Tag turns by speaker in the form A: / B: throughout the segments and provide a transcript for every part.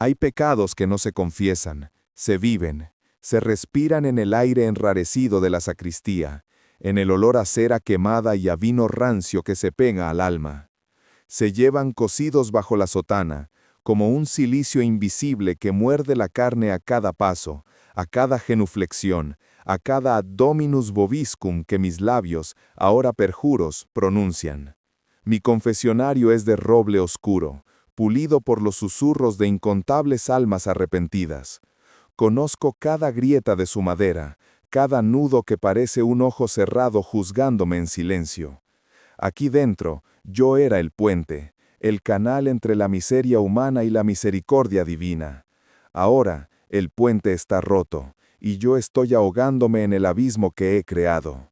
A: Hay pecados que no se confiesan, se viven, se respiran en el aire enrarecido de la sacristía, en el olor a cera quemada y a vino rancio que se pega al alma. Se llevan cocidos bajo la sotana, como un cilicio invisible que muerde la carne a cada paso, a cada genuflexión, a cada ad dominus vobiscum que mis labios, ahora perjuros, pronuncian. Mi confesionario es de roble oscuro, pulido por los susurros de incontables almas arrepentidas. Conozco cada grieta de su madera, cada nudo que parece un ojo cerrado juzgándome en silencio. Aquí dentro, yo era el puente, el canal entre la miseria humana y la misericordia divina. Ahora, el puente está roto, y yo estoy ahogándome en el abismo que he creado.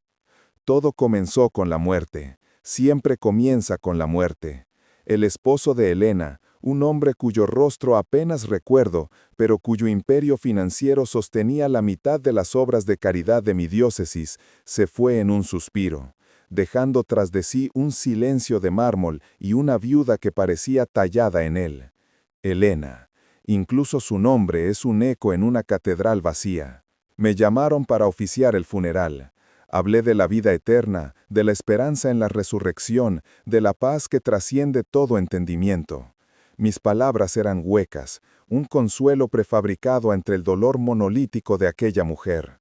A: Todo comenzó con la muerte, siempre comienza con la muerte. El esposo de Helena, un hombre cuyo rostro apenas recuerdo, pero cuyo imperio financiero sostenía la mitad de las obras de caridad de mi diócesis, se fue en un suspiro, dejando tras de sí un silencio de mármol y una viuda que parecía tallada en él. Helena. Incluso su nombre es un eco en una catedral vacía. Me llamaron para oficiar el funeral. Hablé de la vida eterna, de la esperanza en la resurrección, de la paz que trasciende todo entendimiento. Mis palabras eran huecas, un consuelo prefabricado entre el dolor monolítico de aquella mujer.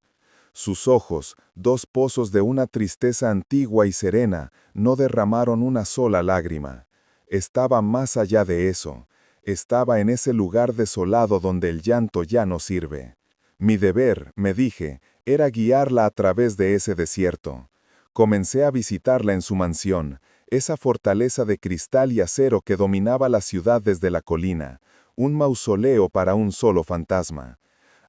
A: Sus ojos, dos pozos de una tristeza antigua y serena, no derramaron una sola lágrima. Estaba más allá de eso. Estaba en ese lugar desolado donde el llanto ya no sirve. Mi deber, me dije, era guiarla a través de ese desierto. Comencé a visitarla en su mansión, esa fortaleza de cristal y acero que dominaba la ciudad desde la colina, un mausoleo para un solo fantasma.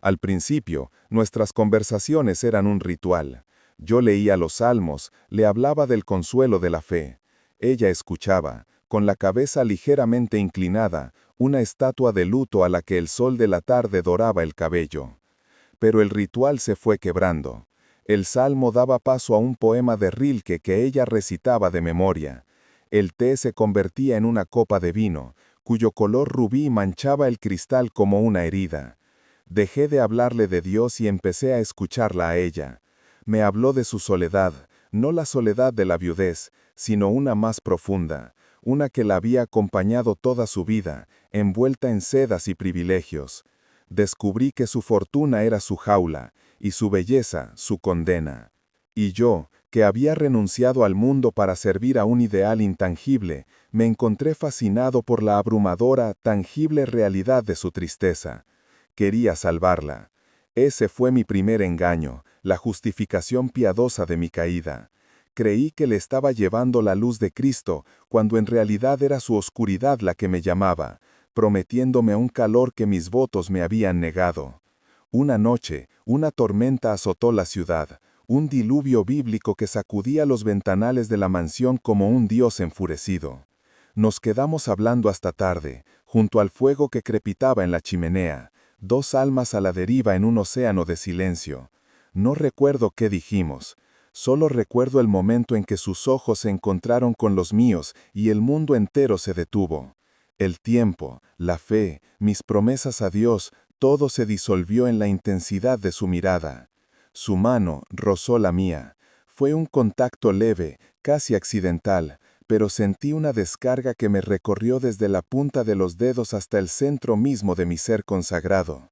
A: Al principio, nuestras conversaciones eran un ritual. Yo leía los salmos, le hablaba del consuelo de la fe. Ella escuchaba, con la cabeza ligeramente inclinada, una estatua de luto a la que el sol de la tarde doraba el cabello. Pero el ritual se fue quebrando. El salmo daba paso a un poema de Rilke que ella recitaba de memoria. El té se convertía en una copa de vino, cuyo color rubí manchaba el cristal como una herida. Dejé de hablarle de Dios y empecé a escucharla a ella. Me habló de su soledad, no la soledad de la viudez, sino una más profunda, una que la había acompañado toda su vida, envuelta en sedas y privilegios. Descubrí que su fortuna era su jaula, y su belleza su condena. Y yo, que había renunciado al mundo para servir a un ideal intangible, me encontré fascinado por la abrumadora, tangible realidad de su tristeza. Quería salvarla. Ese fue mi primer engaño, la justificación piadosa de mi caída. Creí que le estaba llevando la luz de Cristo, cuando en realidad era su oscuridad la que me llamaba, prometiéndome un calor que mis votos me habían negado. Una noche, una tormenta azotó la ciudad, un diluvio bíblico que sacudía los ventanales de la mansión como un dios enfurecido. Nos quedamos hablando hasta tarde, junto al fuego que crepitaba en la chimenea, dos almas a la deriva en un océano de silencio. No recuerdo qué dijimos. Solo recuerdo el momento en que sus ojos se encontraron con los míos y el mundo entero se detuvo. El tiempo, la fe, mis promesas a Dios, todo se disolvió en la intensidad de su mirada. Su mano rozó la mía. Fue un contacto leve, casi accidental, pero sentí una descarga que me recorrió desde la punta de los dedos hasta el centro mismo de mi ser consagrado.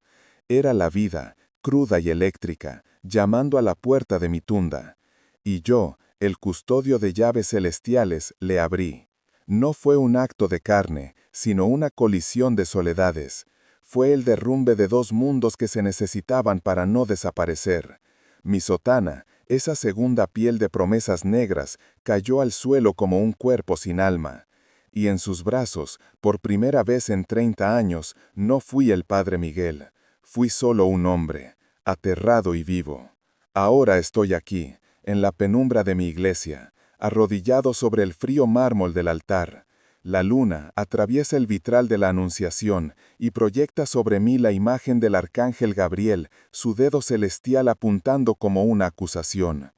A: Era la vida, cruda y eléctrica, llamando a la puerta de mi tunda. Y yo, el custodio de llaves celestiales, le abrí. No fue un acto de carne, sino una colisión de soledades. Fue el derrumbe de dos mundos que se necesitaban para no desaparecer. Mi sotana, esa segunda piel de promesas negras, cayó al suelo como un cuerpo sin alma. Y en sus brazos, por primera vez en 30 años, no fui el Padre Miguel. Fui solo un hombre, aterrado y vivo. Ahora estoy aquí, en la penumbra de mi iglesia, arrodillado sobre el frío mármol del altar. La luna atraviesa el vitral de la Anunciación y proyecta sobre mí la imagen del arcángel Gabriel, su dedo celestial apuntando como una acusación.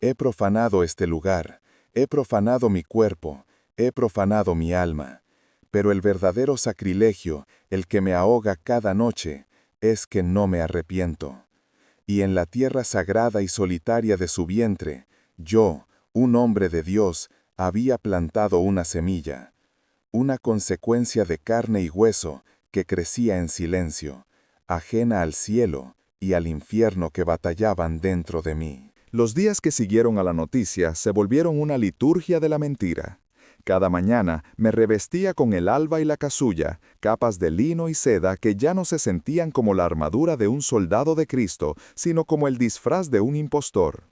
A: He profanado este lugar, he profanado mi cuerpo, he profanado mi alma. Pero el verdadero sacrilegio, el que me ahoga cada noche, es que no me arrepiento. Y en la tierra sagrada y solitaria de su vientre, yo, un hombre de Dios, había plantado una semilla, una consecuencia de carne y hueso que crecía en silencio, ajena al cielo y al infierno que batallaban dentro de mí. Los días que siguieron a la noticia se volvieron una liturgia de la mentira. Cada mañana me revestía con el alba y la casulla, capas de lino y seda que ya no se sentían como la armadura de un soldado de Cristo, sino como el disfraz de un impostor.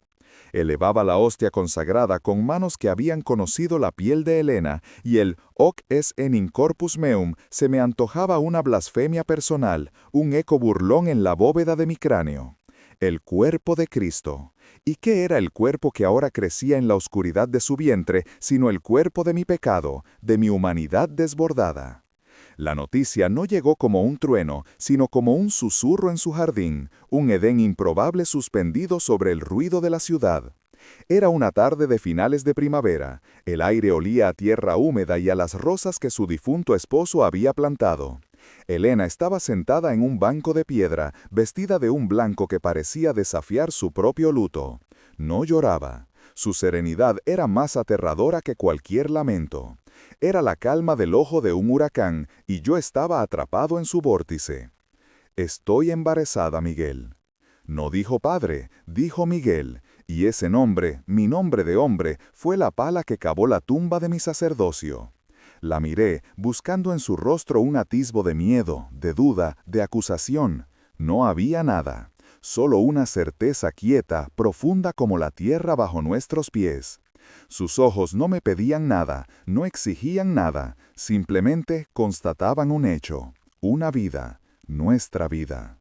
A: Elevaba la hostia consagrada con manos que habían conocido la piel de Helena, y el hoc es enim corpus meum se me antojaba una blasfemia personal, un eco burlón en la bóveda de mi cráneo. El cuerpo de Cristo. ¿Y qué era el cuerpo que ahora crecía en la oscuridad de su vientre, sino el cuerpo de mi pecado, de mi humanidad desbordada? La noticia no llegó como un trueno, sino como un susurro en su jardín, un Edén improbable suspendido sobre el ruido de la ciudad. Era una tarde de finales de primavera. El aire olía a tierra húmeda y a las rosas que su difunto esposo había plantado. Helena estaba sentada en un banco de piedra, vestida de un blanco que parecía desafiar su propio luto. No lloraba. Su serenidad era más aterradora que cualquier lamento. Era la calma del ojo de un huracán, y yo estaba atrapado en su vórtice. «Estoy embarazada, Miguel». No dijo padre, dijo Miguel, y ese nombre, mi nombre de hombre, fue la pala que cavó la tumba de mi sacerdocio. La miré, buscando en su rostro un atisbo de miedo, de duda, de acusación. No había nada, solo una certeza quieta, profunda como la tierra bajo nuestros pies. Sus ojos no me pedían nada, no exigían nada, simplemente constataban un hecho, una vida, nuestra vida.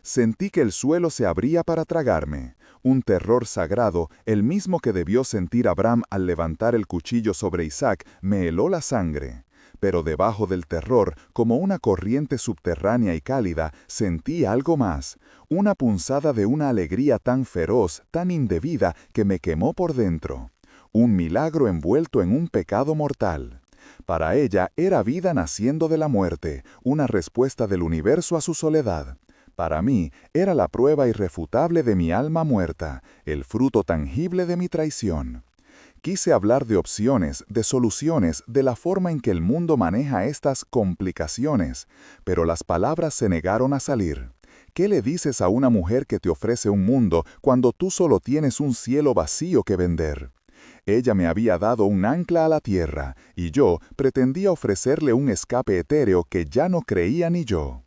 A: Sentí que el suelo se abría para tragarme, un terror sagrado, el mismo que debió sentir Abraham al levantar el cuchillo sobre Isaac, me heló la sangre. Pero debajo del terror, como una corriente subterránea y cálida, sentí algo más, una punzada de una alegría tan feroz, tan indebida, que me quemó por dentro. Un milagro envuelto en un pecado mortal. Para ella era vida naciendo de la muerte, una respuesta del universo a su soledad. Para mí era la prueba irrefutable de mi alma muerta, el fruto tangible de mi traición. Quise hablar de opciones, de soluciones, de la forma en que el mundo maneja estas complicaciones, pero las palabras se negaron a salir. ¿Qué le dices a una mujer que te ofrece un mundo cuando tú solo tienes un cielo vacío que vender? Ella me había dado un ancla a la tierra, y yo pretendía ofrecerle un escape etéreo que ya no creía ni yo.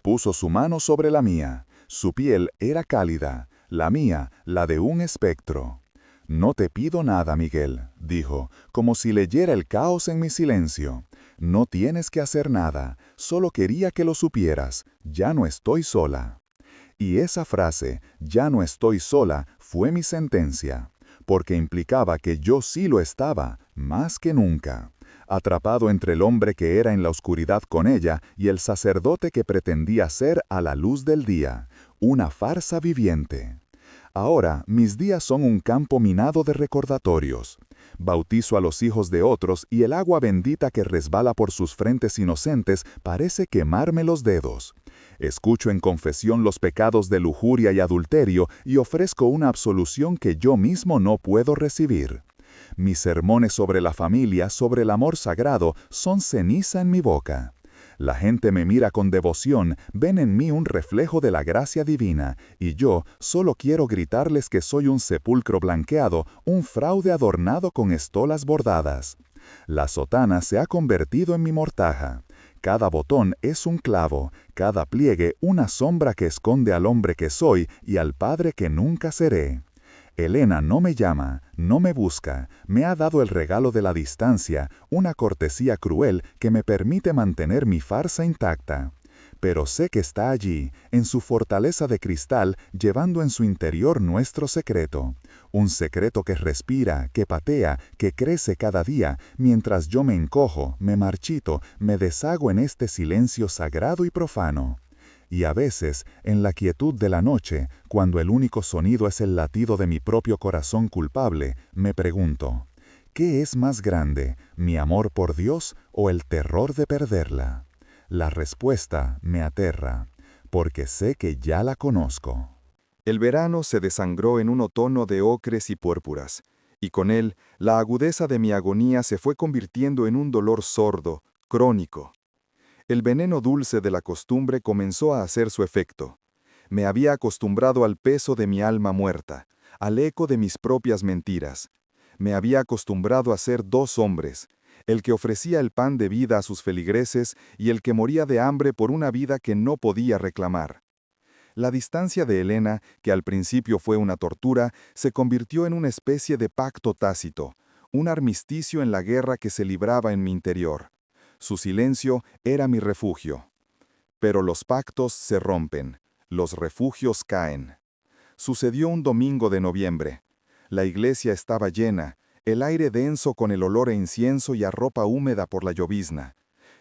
A: Puso su mano sobre la mía. Su piel era cálida, la mía, la de un espectro. «No te pido nada, Miguel», dijo, como si leyera el caos en mi silencio. «No tienes que hacer nada, solo quería que lo supieras, ya no estoy sola». Y esa frase, «ya no estoy sola», fue mi sentencia, porque implicaba que yo sí lo estaba, más que nunca. Atrapado entre el hombre que era en la oscuridad con ella y el sacerdote que pretendía ser a la luz del día, una farsa viviente. Ahora mis días son un campo minado de recordatorios. Bautizo a los hijos de otros y el agua bendita que resbala por sus frentes inocentes parece quemarme los dedos. Escucho en confesión los pecados de lujuria y adulterio y ofrezco una absolución que yo mismo no puedo recibir. Mis sermones sobre la familia, sobre el amor sagrado, son ceniza en mi boca. La gente me mira con devoción, ven en mí un reflejo de la gracia divina, y yo solo quiero gritarles que soy un sepulcro blanqueado, un fraude adornado con estolas bordadas. La sotana se ha convertido en mi mortaja. Cada botón es un clavo, cada pliegue una sombra que esconde al hombre que soy y al padre que nunca seré. Helena no me llama, no me busca, me ha dado el regalo de la distancia, una cortesía cruel que me permite mantener mi farsa intacta. Pero sé que está allí, en su fortaleza de cristal, llevando en su interior nuestro secreto. Un secreto que respira, que patea, que crece cada día, mientras yo me encojo, me marchito, me deshago en este silencio sagrado y profano. Y a veces, en la quietud de la noche, cuando el único sonido es el latido de mi propio corazón culpable, me pregunto,
B: ¿Qué es más grande, mi amor por Dios o el terror de perderla? La respuesta me aterra, porque sé que ya la conozco.
A: El verano se desangró en un otono de ocres y púrpuras, y con él la agudeza de mi agonía se fue convirtiendo en un dolor sordo, crónico. El veneno dulce de la costumbre comenzó a hacer su efecto. Me había acostumbrado al peso de mi alma muerta, al eco de mis propias mentiras. Me había acostumbrado a ser dos hombres, el que ofrecía el pan de vida a sus feligreses y el que moría de hambre por una vida que no podía reclamar. La distancia de Helena, que al principio fue una tortura, se convirtió en una especie de pacto tácito, un armisticio en la guerra que se libraba en mi interior. Su silencio era mi refugio. Pero los pactos se rompen, los refugios caen. Sucedió un domingo de noviembre. La iglesia estaba llena, el aire denso con el olor a incienso y a ropa húmeda por la llovizna.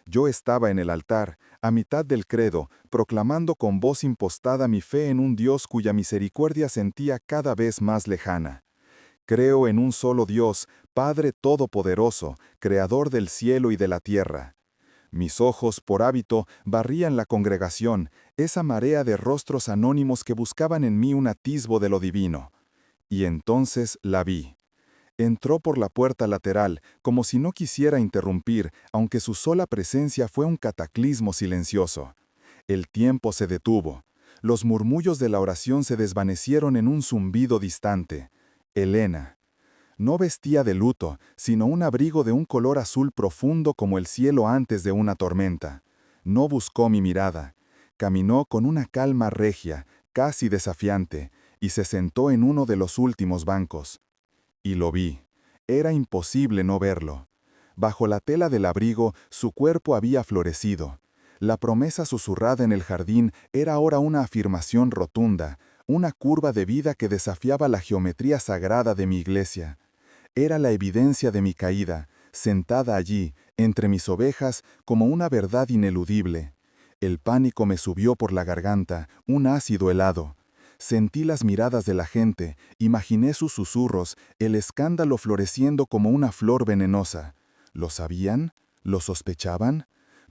A: Yo estaba en el altar, a mitad del credo, proclamando con voz impostada mi fe en un Dios cuya misericordia sentía cada vez más lejana. Creo en un solo Dios, Padre Todopoderoso, Creador del cielo y de la tierra. Mis ojos, por hábito, barrían la congregación, esa marea de rostros anónimos que buscaban en mí un atisbo de lo divino. Y entonces la vi. Entró por la puerta lateral, como si no quisiera interrumpir, aunque su sola presencia fue un cataclismo silencioso. El tiempo se detuvo. Los murmullos de la oración se desvanecieron en un zumbido distante. Helena. No vestía de luto, sino un abrigo de un color azul profundo como el cielo antes de una tormenta. No buscó mi mirada. Caminó con una calma regia, casi desafiante, y se sentó en uno de los últimos bancos. Y lo vi. Era imposible no verlo. Bajo la tela del abrigo, su cuerpo había florecido. La promesa susurrada en el jardín era ahora una afirmación rotunda, una curva de vida que desafiaba la geometría sagrada de mi iglesia. Era la evidencia de mi caída, sentada allí, entre mis ovejas, como una verdad ineludible. El pánico me subió por la garganta, un ácido helado. Sentí las miradas de la gente, imaginé sus susurros, el escándalo floreciendo como una flor venenosa. ¿Lo sabían? ¿Lo sospechaban?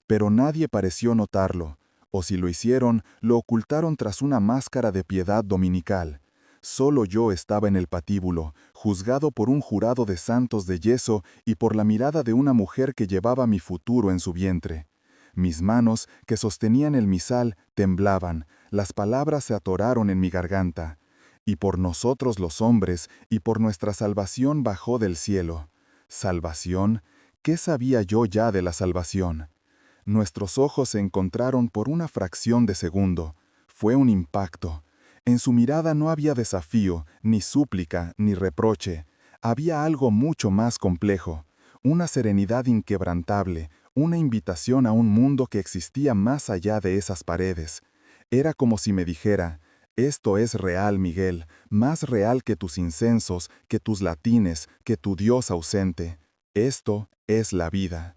A: Pero nadie pareció notarlo, o si lo hicieron, lo ocultaron tras una máscara de piedad dominical. Solo yo estaba en el patíbulo, juzgado por un jurado de santos de yeso y por la mirada de una mujer que llevaba mi futuro en su vientre. Mis manos, que sostenían el misal, temblaban, las palabras se atoraron en mi garganta. Y por nosotros los hombres, y por nuestra salvación bajó del cielo. ¿Salvación? ¿Qué sabía yo ya de la salvación? Nuestros ojos se encontraron por una fracción de segundo. Fue un impacto. En su mirada no había desafío, ni súplica, ni reproche. Había algo mucho más complejo, una serenidad inquebrantable, una invitación a un mundo que existía más allá de esas paredes. Era como si me dijera, esto es real, Miguel, más real que tus incensos, que tus latines, que tu Dios ausente. Esto es la vida.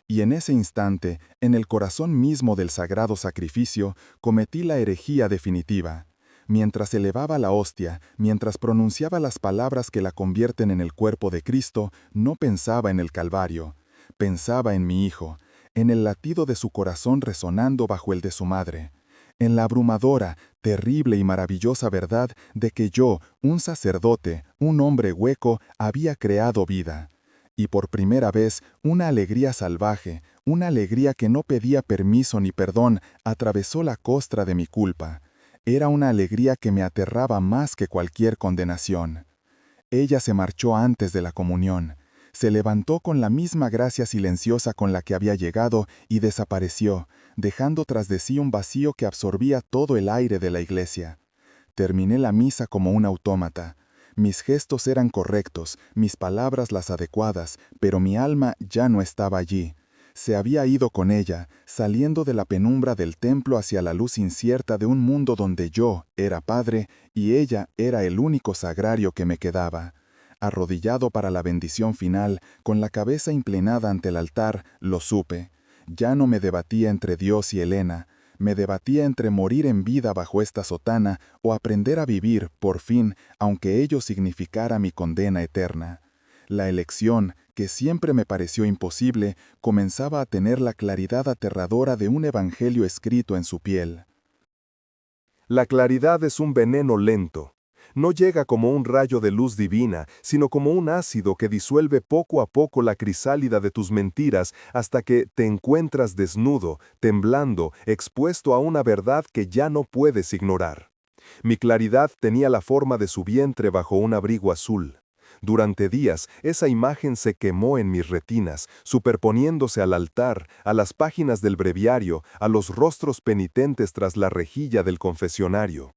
A: Y en ese instante, en el corazón mismo del sagrado sacrificio, cometí la herejía definitiva. Mientras elevaba la hostia, mientras pronunciaba las palabras que la convierten en el cuerpo de Cristo, no pensaba en el Calvario. Pensaba en mi hijo, en el latido de su corazón resonando bajo el de su madre, en la abrumadora, terrible y maravillosa verdad de que yo, un sacerdote, un hombre hueco, había creado vida. Y por primera vez, una alegría salvaje, una alegría que no pedía permiso ni perdón, atravesó la costra de mi culpa. Era una alegría que me aterraba más que cualquier condenación. Ella se marchó antes de la comunión. Se levantó con la misma gracia silenciosa con la que había llegado y desapareció, dejando tras de sí un vacío que absorbía todo el aire de la iglesia. Terminé la misa como un autómata. Mis gestos eran correctos, mis palabras las adecuadas, pero mi alma ya no estaba allí. Se había ido con ella, saliendo de la penumbra del templo hacia la luz incierta de un mundo donde yo era padre y ella era el único sagrario que me quedaba. Arrodillado para la bendición final, con la cabeza inclinada ante el altar, lo supe. Ya no me debatía entre Dios y Helena. Me debatía entre morir en vida bajo esta sotana o aprender a vivir, por fin, aunque ello significara mi condena eterna.
C: La elección, que siempre me pareció imposible, comenzaba a tener la claridad aterradora de un evangelio escrito en su piel.
A: La claridad es un veneno lento. No llega como un rayo de luz divina, sino como un ácido que disuelve poco a poco la crisálida de tus mentiras hasta que te encuentras desnudo, temblando, expuesto a una verdad que ya no puedes ignorar. Mi claridad tenía la forma de su vientre bajo un abrigo azul. Durante días, esa imagen se quemó en mis retinas, superponiéndose al altar, a las páginas del breviario, a los rostros penitentes tras la rejilla del confesionario.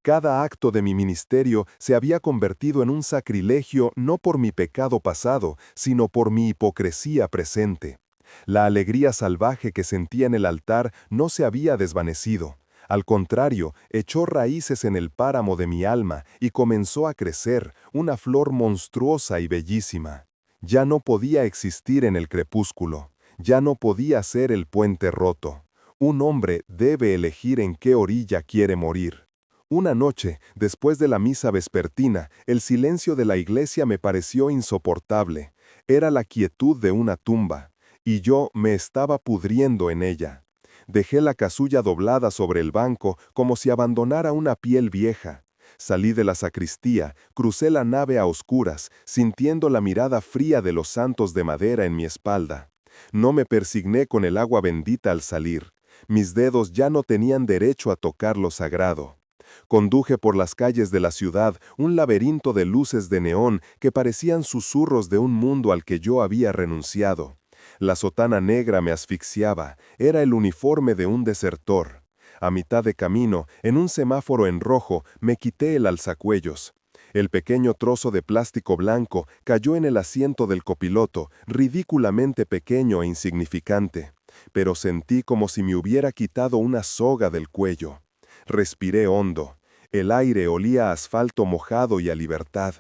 A: Cada acto de mi ministerio se había convertido en un sacrilegio no por mi pecado pasado, sino por mi hipocresía presente. La alegría salvaje que sentía en el altar no se había desvanecido. Al contrario, echó raíces en el páramo de mi alma y comenzó a crecer, una flor monstruosa y bellísima. Ya no podía existir en el crepúsculo, ya no podía ser el puente roto. Un hombre debe elegir en qué orilla quiere morir. Una noche, después de la misa vespertina, el silencio de la iglesia me pareció insoportable. Era la quietud de una tumba, y yo me estaba pudriendo en ella. Dejé la casulla doblada sobre el banco como si abandonara una piel vieja. Salí de la sacristía, crucé la nave a oscuras, sintiendo la mirada fría de los santos de madera en mi espalda. No me persigné con el agua bendita al salir. Mis dedos ya no tenían derecho a tocar lo sagrado. Conduje por las calles de la ciudad un laberinto de luces de neón que parecían susurros de un mundo al que yo había renunciado. La sotana negra me asfixiaba, era el uniforme de un desertor. A mitad de camino, en un semáforo en rojo, me quité el alzacuellos. El pequeño trozo de plástico blanco cayó en el asiento del copiloto, ridículamente pequeño e insignificante. Pero sentí como si me hubiera quitado una soga del cuello. Respiré hondo. El aire olía a asfalto mojado y a libertad.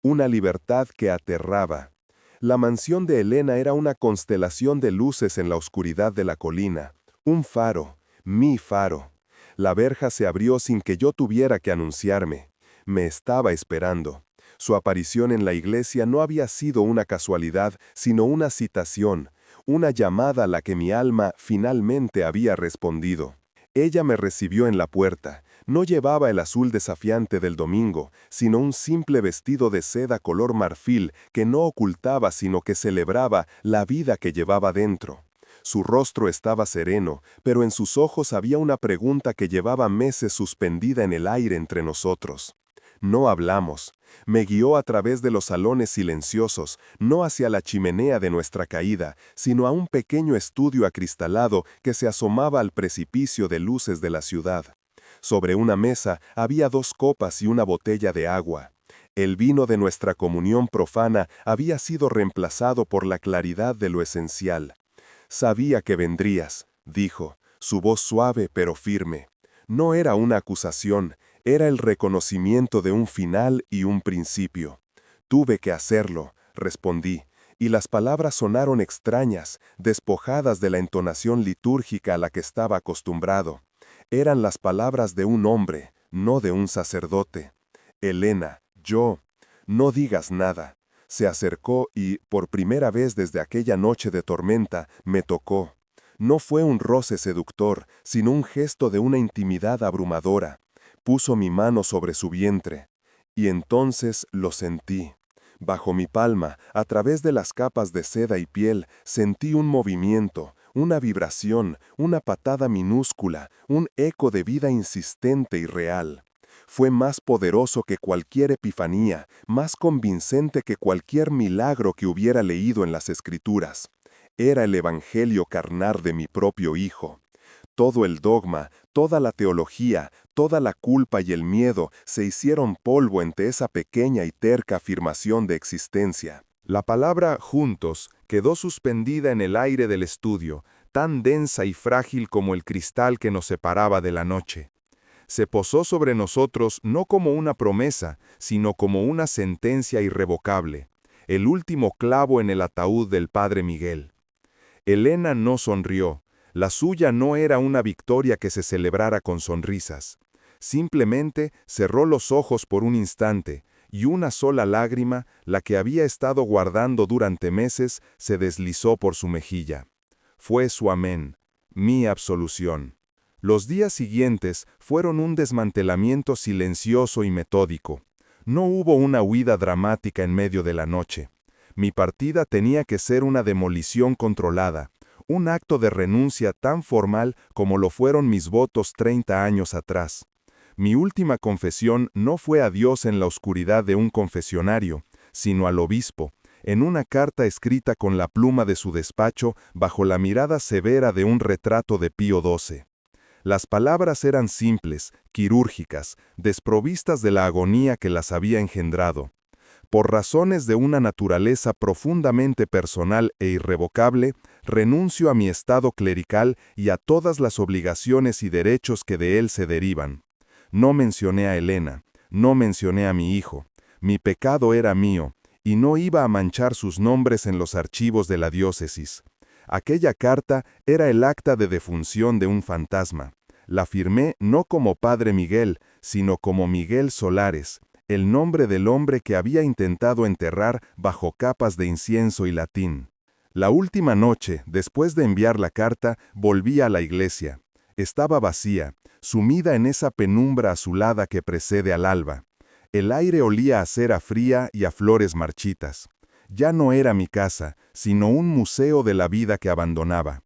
A: Una libertad que aterraba. La mansión de Elena era una constelación de luces en la oscuridad de la colina. Un faro, mi faro. La verja se abrió sin que yo tuviera que anunciarme. Me estaba esperando. Su aparición en la iglesia no había sido una casualidad, sino una citación, una llamada a la que mi alma finalmente había respondido. Ella me recibió en la puerta. No llevaba el azul desafiante del domingo, sino un simple vestido de seda color marfil que no ocultaba sino que celebraba la vida que llevaba dentro. Su rostro estaba sereno, pero en sus ojos había una pregunta que llevaba meses suspendida en el aire entre nosotros. No hablamos. Me guió a través de los salones silenciosos, no hacia la chimenea de nuestra caída, sino a un pequeño estudio acristalado que se asomaba al precipicio de luces de la ciudad. Sobre una mesa había 2 copas y una botella de agua. El vino de nuestra comunión profana había sido reemplazado por la claridad de lo esencial. «Sabía que vendrías», dijo, su voz suave pero firme. No era una acusación, era el reconocimiento de un final y un principio. «Tuve que hacerlo», respondí, y las palabras sonaron extrañas, despojadas de la entonación litúrgica a la que estaba acostumbrado. Eran las palabras de un hombre, no de un sacerdote. «Elena, no digas nada». Se acercó y, por primera vez desde aquella noche de tormenta, me tocó. No fue un roce seductor, sino un gesto de una intimidad abrumadora. Puso mi mano sobre su vientre. Y entonces lo sentí. Bajo mi palma, a través de las capas de seda y piel, sentí un movimiento, una vibración, una patada minúscula, un eco de vida insistente y real. Fue más poderoso que cualquier epifanía, más convincente que cualquier milagro que hubiera leído en las Escrituras. Era el evangelio carnal de mi propio hijo. Todo el dogma, toda la teología, toda la culpa y el miedo se hicieron polvo ante esa pequeña y terca afirmación de existencia.
D: La palabra juntos quedó suspendida en el aire del estudio, tan densa y frágil como el cristal que nos separaba de la noche. Se posó sobre nosotros no como una promesa, sino como una sentencia irrevocable, el último clavo en el ataúd del padre Miguel. Elena no sonrió. La suya no era una victoria que se celebrara con sonrisas. Simplemente cerró los ojos por un instante, y una sola lágrima, la que había estado guardando durante meses, se deslizó por su mejilla. Fue su amén, mi absolución. Los días siguientes fueron un desmantelamiento silencioso y metódico. No hubo una huida dramática en medio de la noche. Mi partida tenía que ser una demolición controlada, un acto de renuncia tan formal como lo fueron mis votos 30 años atrás. Mi última confesión no fue a Dios en la oscuridad de un confesionario, sino al obispo, en una carta escrita con la pluma de su despacho bajo la mirada severa de un retrato de Pío XII. Las palabras eran simples, quirúrgicas, desprovistas de la agonía que las había engendrado. Por razones de una naturaleza profundamente personal e irrevocable, renuncio a mi estado clerical y a todas las obligaciones y derechos que de él se derivan. No mencioné a Elena, no mencioné a mi hijo. Mi pecado era mío, y no iba a manchar sus nombres en los archivos de la diócesis. Aquella carta era el acta de defunción de un fantasma. La firmé no como Padre Miguel, sino como Miguel Solares, el nombre del hombre que había intentado enterrar bajo capas de incienso y latín. La última noche, después de enviar la carta, volví a la iglesia. Estaba vacía, sumida en esa penumbra azulada que precede al alba. El aire olía a cera fría y a flores marchitas. Ya no era mi casa, sino un museo de la vida que abandonaba.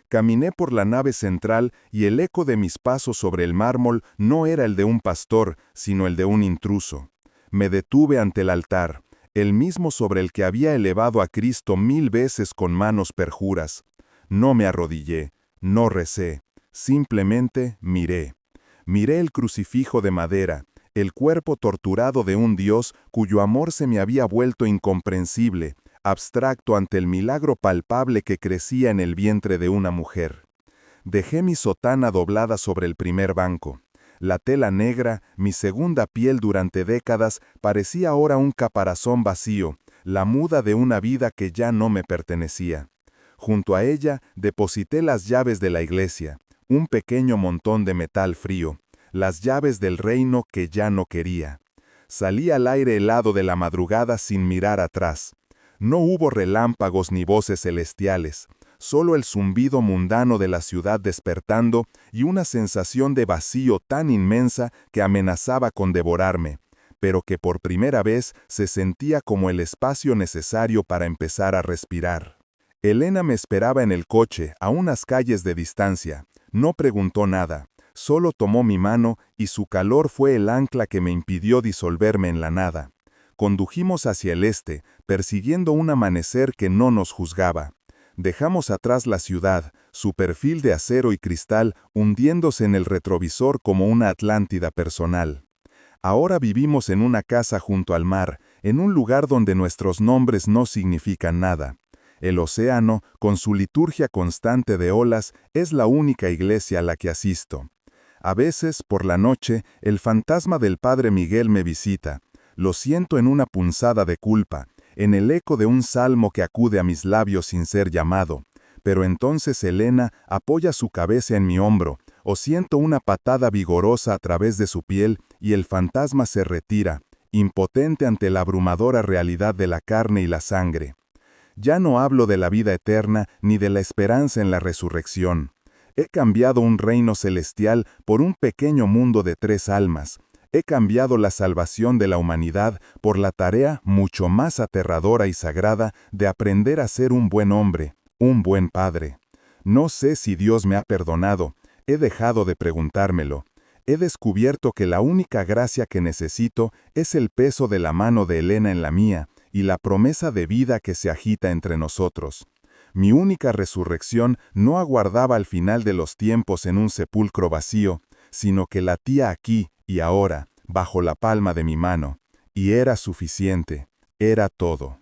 D: Caminé por la nave central y el eco de mis pasos sobre el mármol no era el de un pastor, sino el de un intruso. Me detuve ante el altar, el mismo sobre el que había elevado a Cristo 1000 veces con manos perjuras. No me arrodillé, no recé, simplemente miré. Miré el crucifijo de madera, el cuerpo torturado de un Dios cuyo amor se me había vuelto incomprensible, abstracto ante el milagro palpable que crecía en el vientre de una mujer. Dejé mi sotana doblada sobre el primer banco. La tela negra, mi segunda piel durante décadas, parecía ahora un caparazón vacío, la muda de una vida que ya no me pertenecía. Junto a ella deposité las llaves de la iglesia, un pequeño montón de metal frío, las llaves del reino que ya no quería. Salí al aire helado de la madrugada sin mirar atrás. No hubo relámpagos ni voces celestiales, solo el zumbido mundano de la ciudad despertando y una sensación de vacío tan inmensa que amenazaba con devorarme, pero que por primera vez se sentía como el espacio necesario para empezar a respirar. Elena me esperaba en el coche, a unas calles de distancia. No preguntó nada, solo tomó mi mano y su calor fue el ancla que me impidió disolverme en la nada. Condujimos hacia el este, persiguiendo un amanecer que no nos juzgaba. Dejamos atrás la ciudad, su perfil de acero y cristal hundiéndose en el retrovisor como una Atlántida personal. Ahora vivimos en una casa junto al mar, en un lugar donde nuestros nombres no significan nada. El océano, con su liturgia constante de olas, es la única iglesia a la que asisto. A veces, por la noche, el fantasma del Padre Miguel me visita. Lo siento en una punzada de culpa, en el eco de un salmo que acude a mis labios sin ser llamado. Pero entonces Elena apoya su cabeza en mi hombro, o siento una patada vigorosa a través de su piel y el fantasma se retira, impotente ante la abrumadora realidad de la carne y la sangre. Ya no hablo de la vida eterna ni de la esperanza en la resurrección. He cambiado un reino celestial por un pequeño mundo de 3 almas. He cambiado la salvación de la humanidad por la tarea mucho más aterradora y sagrada de aprender a ser un buen hombre, un buen padre. No sé si Dios me ha perdonado, he dejado de preguntármelo. He descubierto que la única gracia que necesito es el peso de la mano de Elena en la mía y la promesa de vida que se agita entre nosotros. Mi única resurrección no aguardaba al final de los tiempos en un sepulcro vacío, sino que latía aquí y ahora, bajo la palma de mi mano, y era suficiente, era todo.